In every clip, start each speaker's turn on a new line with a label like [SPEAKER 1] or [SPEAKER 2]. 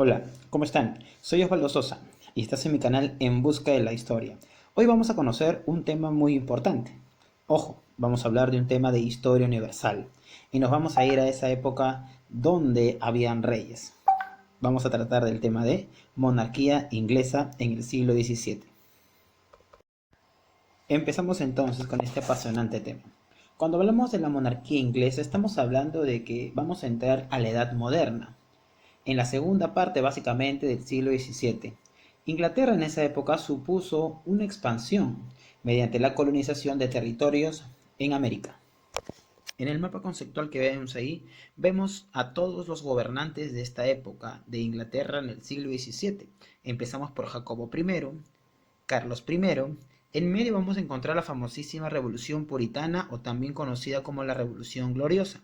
[SPEAKER 1] Hola, ¿cómo están? Soy Osvaldo Sosa y estás en mi canal En Busca de la Historia. Hoy vamos a conocer un tema muy importante. Ojo, vamos a hablar de un tema de historia universal y nos vamos a ir a esa época donde habían reyes. Vamos a tratar del tema de monarquía inglesa en el siglo XVII. Empezamos entonces con este apasionante tema. Cuando hablamos de la monarquía inglesa estamos hablando de que vamos a entrar a la edad moderna, en la segunda parte básicamente del siglo XVII. Inglaterra en esa época supuso una expansión mediante la colonización de territorios en América. En el mapa conceptual que vemos ahí, vemos a todos los gobernantes de esta época de Inglaterra en el siglo XVII. Empezamos por Jacobo I, Carlos I. En medio vamos a encontrar la famosísima Revolución Puritana o también conocida como la Revolución Gloriosa.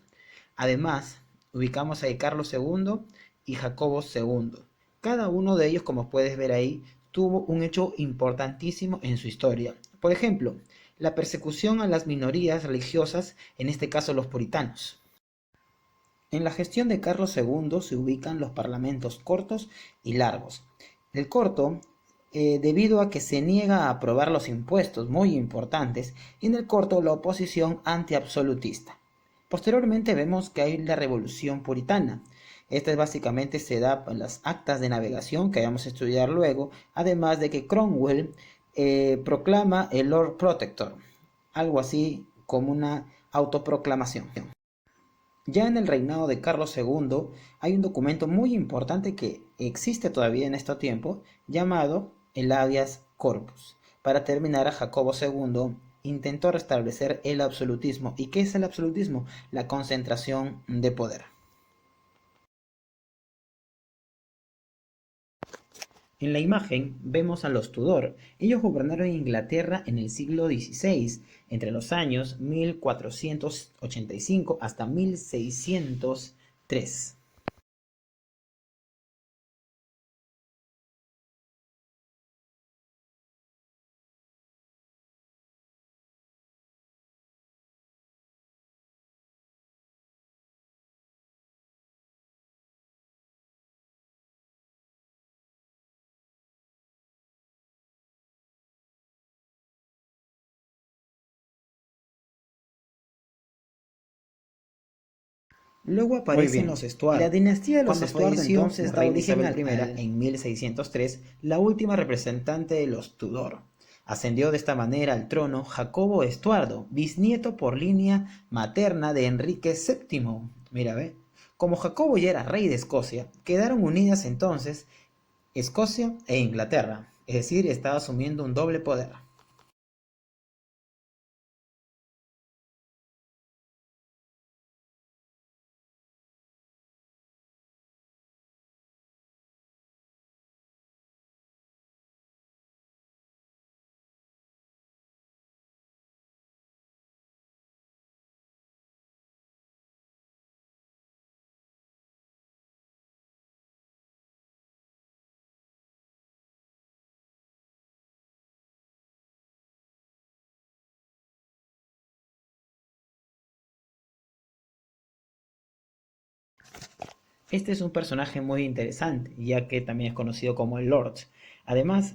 [SPEAKER 1] Además, ubicamos ahí Carlos II y Jacobo II. Cada uno de ellos, como puedes ver ahí, tuvo un hecho importantísimo en su historia. Por ejemplo, la persecución a las minorías religiosas, en este caso los puritanos. En la gestión de Carlos II se ubican los parlamentos cortos y largos. El corto, debido a que se niega a aprobar los impuestos muy importantes, y en el corto la oposición antiabsolutista. Posteriormente vemos que hay la revolución puritana. Esta básicamente se da en las actas de navegación que vamos a estudiar luego, además de que Cromwell proclama el Lord Protector, algo así como una autoproclamación. Ya en el reinado de Carlos II hay un documento muy importante que existe todavía en este tiempo llamado el Habeas Corpus. Para terminar, a Jacobo II intentó restablecer el absolutismo. ¿Y qué es el absolutismo? La concentración de poder. En la imagen vemos a los Tudor. Ellos gobernaron Inglaterra en el siglo XVI, entre los años 1485 hasta 1603. Luego aparecen los Estuardo. La dinastía de los Estuardo entonces da origen a Isabel I en 1603, la última representante de los Tudor. Ascendió de esta manera al trono Jacobo Estuardo, bisnieto por línea materna de Enrique VII. Mira, ve. Como Jacobo ya era rey de Escocia, quedaron unidas entonces Escocia e Inglaterra, es decir, estaba asumiendo un doble poder. Este es un personaje muy interesante, ya que también es conocido como el Lord. Además,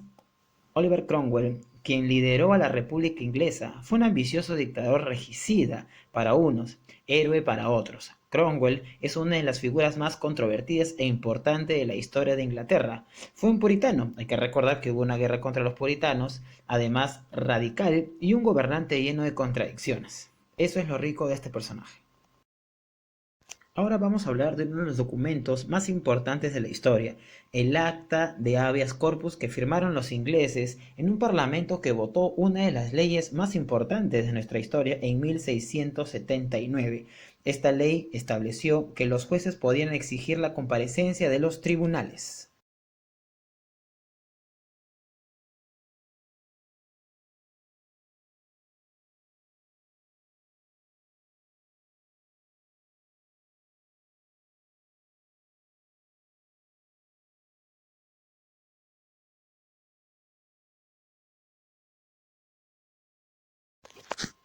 [SPEAKER 1] Oliver Cromwell, quien lideró a la República Inglesa, fue un ambicioso dictador regicida para unos, héroe para otros. Cromwell es una de las figuras más controvertidas e importantes de la historia de Inglaterra. Fue un puritano, hay que recordar que hubo una guerra contra los puritanos, además radical y un gobernante lleno de contradicciones. Eso es lo rico de este personaje. Ahora vamos a hablar de uno de los documentos más importantes de la historia, el Acta de Habeas Corpus que firmaron los ingleses en un parlamento que votó una de las leyes más importantes de nuestra historia en 1679. Esta ley estableció que los jueces podían exigir la comparecencia de los tribunales.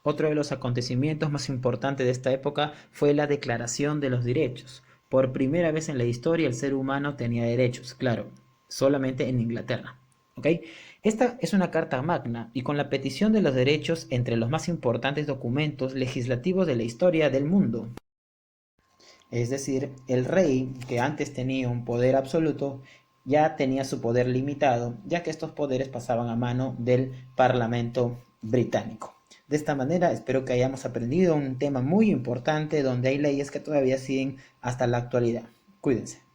[SPEAKER 1] Otro de los acontecimientos más importantes de esta época fue la Declaración de los Derechos. Por primera vez en la historia el ser humano tenía derechos, claro, solamente en Inglaterra. ¿Ok? Esta es una carta magna y con la petición de los derechos entre los más importantes documentos legislativos de la historia del mundo. Es decir, el rey, que antes tenía un poder absoluto, ya tenía su poder limitado, ya que estos poderes pasaban a mano del Parlamento británico. De esta manera, espero que hayamos aprendido un tema muy importante donde hay leyes que todavía siguen hasta la actualidad. Cuídense.